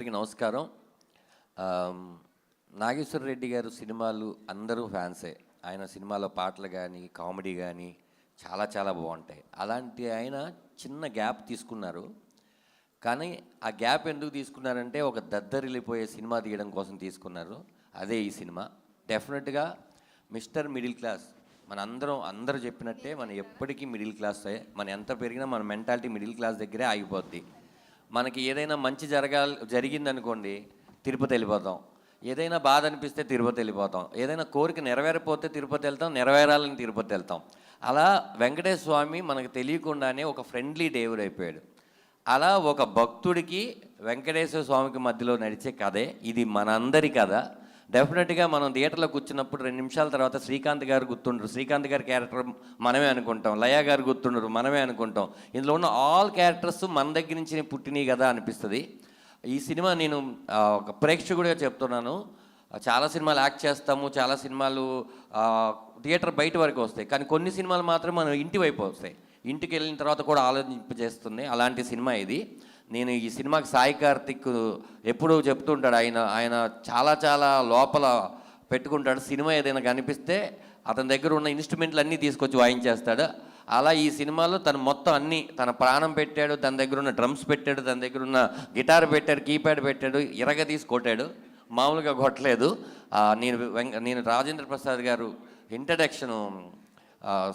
అందరికీ నమస్కారం. నాగేశ్వర రెడ్డి గారు సినిమాలు అందరూ ఫ్యాన్సే. ఆయన సినిమాలో పాటలు కానీ కామెడీ కానీ చాలా చాలా బాగుంటాయి. అలాంటి ఆయన చిన్న గ్యాప్ తీసుకున్నారు. కానీ ఆ గ్యాప్ ఎందుకు తీసుకున్నారంటే ఒక దద్దరిల్లిపోయే సినిమా తీయడం కోసం తీసుకున్నారు. అదే ఈ సినిమా. డెఫినెట్గా మిస్టర్ మిడిల్ క్లాస్ అందరూ చెప్పినట్టే మనం ఎప్పటికీ మిడిల్ క్లాసే. మనం ఎంత పెరిగినా మన మెంటాలిటీ మిడిల్ క్లాస్ దగ్గరే ఆగిపోద్ది. మనకి ఏదైనా మంచి జరిగిందనుకోండి తిరుపతి వెళ్ళిపోతాం, ఏదైనా బాధ అనిపిస్తే తిరుపతి వెళ్ళిపోతాం, ఏదైనా కోరిక నెరవేరపోతే తిరుపతి వెళ్తాం, నెరవేరాలని తిరుపతి వెళ్తాం. అలా వెంకటేశ్వర స్వామి మనకు తెలియకుండానే ఒక ఫ్రెండ్లీ దేవుడు అయిపోయాడు. అలా ఒక భక్తుడికి వెంకటేశ్వర స్వామికి మధ్యలో నడిచే కథే ఇది. మనందరి కథ. డెఫినెట్గా మనం థియేటర్లో కూర్చున్నప్పుడు 2 నిమిషాల తర్వాత శ్రీకాంత్ గారు గుర్తుండరు. శ్రీకాంత్ గారి క్యారెక్టర్ మనమే అనుకుంటాం, లయ గారు గుర్తుండరు, మనమే అనుకుంటాం. ఇందులో ఉన్న ఆల్ క్యారెక్టర్స్ మన దగ్గర నుంచి పుట్టినవి కదా అనిపిస్తుంది. ఈ సినిమా నేను ఒక ప్రేక్షకుడిగా చెప్తున్నాను. చాలా సినిమాలు యాక్ట్ చేస్తాము, చాలా సినిమాలు థియేటర్ బయట వరకు వస్తాయి, కానీ కొన్ని సినిమాలు మాత్రం మనం ఇంటి వైపు వస్తాయి. ఇంటికి వెళ్ళిన తర్వాత కూడా ఆలోచింపజేస్తుంది. అలాంటి సినిమా ఇది. నేను ఈ సినిమాకి సాయి కార్తిక్ ఎప్పుడూ చెప్తుంటాడు, ఆయన చాలా చాలా లోపల పెట్టుకుంటాడు. సినిమా ఏదైనా కనిపిస్తే అతని దగ్గర ఉన్న ఇన్స్ట్రుమెంట్లు అన్నీ తీసుకొచ్చి వాయించేస్తాడు. అలా ఈ సినిమాలో తను మొత్తం అన్నీ తన ప్రాణం పెట్టాడు. తన దగ్గర ఉన్న డ్రమ్స్ పెట్టాడు, తన దగ్గర ఉన్న గిటార్ పెట్టాడు, కీప్యాడ్ పెట్టాడు, తీసి కొట్టాడు. మామూలుగా కొట్టలేదు. నేను రాజేంద్ర ప్రసాద్ గారు ఇంట్రడక్షను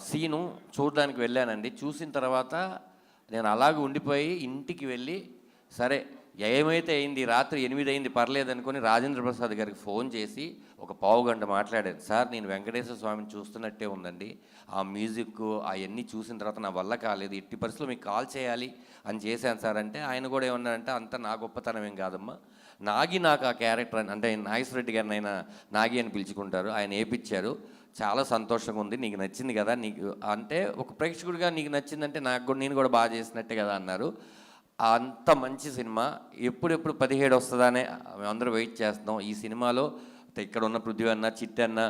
సీను చూడడానికి వెళ్ళానండి. చూసిన తర్వాత నేను అలాగే ఉండిపోయి ఇంటికి వెళ్ళి సరే ఏమైతే అయింది, రాత్రి 8 అయింది, పర్లేదు అనుకుని రాజేంద్ర ప్రసాద్ గారికి ఫోన్ చేసి ఒక పావుగంట మాట్లాడాను. సార్ నేను వెంకటేశ్వర స్వామిని చూస్తున్నట్టే ఉందండి, ఆ మ్యూజిక్ అవన్నీ చూసిన తర్వాత నా వల్ల కాలేదు, ఎట్టి పరిస్థితుల్లో మీకు కాల్ చేయాలి అని చేశాను సార్ అంటే ఆయన కూడా ఏమన్నారంటే అంత నా గొప్పతనం ఏం కాదమ్మా, నాకు ఆ క్యారెక్టర్ అంటే నాగేశ్వర రెడ్డి గారిని ఆయన నాగి అని పిలుచుకుంటారు, ఆయన వేయించారు, చాలా సంతోషంగా ఉంది, నీకు నచ్చింది కదా, నీకు అంటే ఒక ప్రేక్షకుడిగా నీకు నచ్చిందంటే నేను కూడా బాగా చేసినట్టే కదా అన్నారు. అంత మంచి సినిమా. ఎప్పుడెప్పుడు 17 వస్తుందనే మేమందరూ వెయిట్ చేస్తున్నాం. ఈ సినిమాలో ఇక్కడ ఉన్న పృథ్వీ అన్న, చిట్టి అన్న,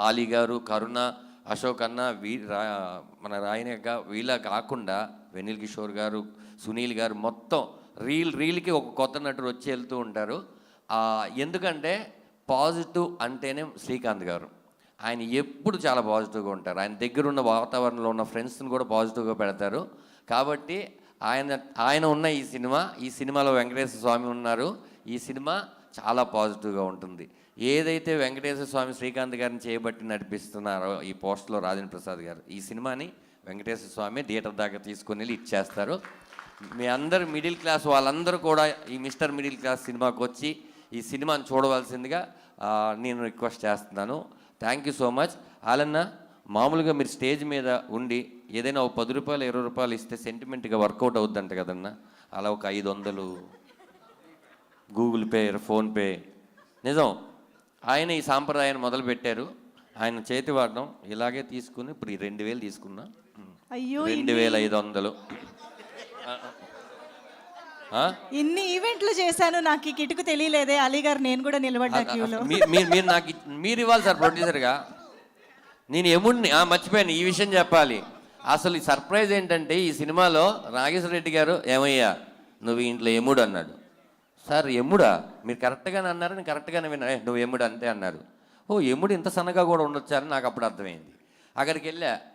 ఆలీ గారు, కరుణ, అశోక్ అన్న, మన రాయనక్క వీళ్ళ కాకుండా వెనిల్ కిషోర్ గారు, సునీల్ గారు మొత్తం రీల్కి ఒక కొత్త నటుడు వచ్చి వెళ్తూ ఉంటారు. ఎందుకంటే పాజిటివ్ అంటేనే శ్రీకాంత్ గారు. ఆయన ఎప్పుడు చాలా పాజిటివ్గా ఉంటారు. ఆయన దగ్గర ఉన్న వాతావరణంలో ఉన్న ఫ్రెండ్స్ని కూడా పాజిటివ్గా పెడతారు. కాబట్టి ఆయన ఉన్న ఈ సినిమాలో వెంకటేశ్వర స్వామి ఉన్నారు. ఈ సినిమా చాలా పాజిటివ్గా ఉంటుంది. ఏదైతే వెంకటేశ్వర స్వామి శ్రీకాంత్ గారిని చేయబట్టి నడిపిస్తున్నారో ఈ పోస్ట్లో రాజేంద్ర ప్రసాద్ గారు, ఈ సినిమాని వెంకటేశ్వర స్వామి థియేటర్ దాకా తీసుకొని వెళ్ళి ఇచ్చేస్తారు. మీ అందరు మిడిల్ క్లాస్ వాళ్ళందరూ కూడా ఈ మిస్టర్ మిడిల్ క్లాస్ సినిమాకి వచ్చి ఈ సినిమాని చూడవలసిందిగా నేను రిక్వెస్ట్ చేస్తున్నాను. Thank you so much. ఆలన్న, మామూలుగా మీరు స్టేజ్ మీద ఉండి ఏదైనా ఒక 10 రూపాయలు 20 రూపాయలు ఇస్తే సెంటిమెంట్గా వర్కౌట్ అవుద్దంట కదన్న, అలా ఒక 500 గూగుల్ పే, ఫోన్పే. నిజం, ఆయన ఈ సాంప్రదాయాన్ని మొదలుపెట్టారు. ఆయన చేతి వాడడం ఇలాగే తీసుకుని ఇప్పుడు 2000 తీసుకున్నా, 2500. ఇన్ని ఈవెంట్లు చేశాను, నాకు ఈ కిటుకు తెలియలేదే అలీ గారు, నేను కూడా నిలబడ్డా క్యూలో. మీరు ఇవ్వాలి సార్ ప్రొడ్యూసర్గా. నేను ఎముడిని మర్చిపోయాను ఈ విషయం చెప్పాలి. అసలు ఈ సర్ప్రైజ్ ఏంటంటే ఈ సినిమాలో నాగేశ్వర రెడ్డి గారు ఏమయ్యా నువ్వు ఇంట్లో ఎముడు అన్నాడు. సార్ ఎముడా, మీరు కరెక్ట్గానే అన్నారు, నేను కరెక్ట్గానే విన్నా, నువ్వు ఎముడు అంతే అన్నారు. ఓ ఎముడు ఇంత సన్నగా కూడా ఉండొచ్చారని నాకు అప్పుడు అర్థమైంది. అక్కడికి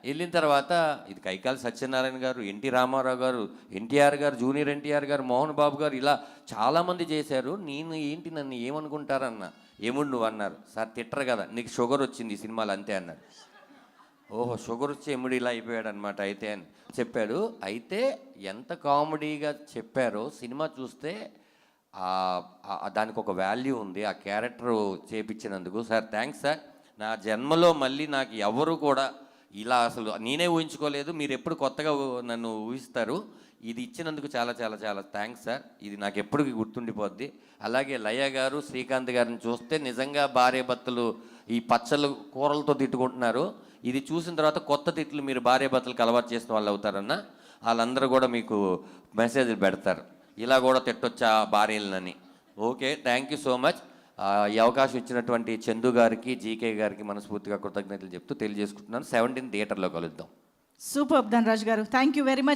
వెళ్ళిన తర్వాత ఇది కైకాల సత్యనారాయణ గారు, ఎన్టీ రామారావు గారు, ఎన్టీఆర్ గారు, జూనియర్ ఎన్టీఆర్ గారు, మోహన్ బాబు గారు, ఇలా చాలామంది చేశారు. నన్ను ఏమనుకుంటారన్న, ఎముడు నువ్వు అన్నారు. సార్ తిట్టరు కదా, నీకు షుగర్ వచ్చింది ఈ సినిమాలో అంతే అన్నారు. ఓహో, షుగర్ వచ్చి ఎముడు ఇలా అయిపోయాడు అనమాట అయితే అని చెప్పాడు. అయితే ఎంత కామెడీగా చెప్పారో సినిమా చూస్తే దానికి ఒక వాల్యూ ఉంది, ఆ క్యారెక్టర్ చేపించినందుకు. Sir thanks sir. నా జన్మలో మళ్ళీ నాకు ఎవరు కూడా ఇలా అసలు నేనే ఊహించుకోలేదు. మీరు ఎప్పుడు కొత్తగా నన్ను ఊహిస్తారు. ఇది ఇచ్చినందుకు చాలా చాలా చాలా థ్యాంక్స్ సార్. ఇది నాకు ఎప్పటికీ గుర్తుండిపోద్ది. అలాగే లయ గారు, శ్రీకాంత్ గారిని చూస్తే నిజంగా భార్య భర్తలు ఈ పచ్చళ్ళు కూరలతో తిట్టుకుంటున్నారు. ఇది చూసిన తర్వాత కొత్త తిట్లు మీరు భార్య భర్తలకు అలవాటు చేసిన వాళ్ళు అవుతారన్న. వాళ్ళందరూ కూడా మీకు మెసేజ్లు పెడతారు, ఇలా కూడా తిట్టొచ్చా భార్యలని. Okay, thank you so much. ఈ అవకాశం ఇచ్చినటువంటి చందు గారికి, జీకే గారికి మనస్ఫూర్తిగా కృతజ్ఞతలు చెప్తూ తెలియజేసుకుంటున్నాను. 17 థియేటర్లో కలుద్దాం. సూపర్ ధనరాజ్ గారు, థ్యాంక్ యూ వెరీ మచ్.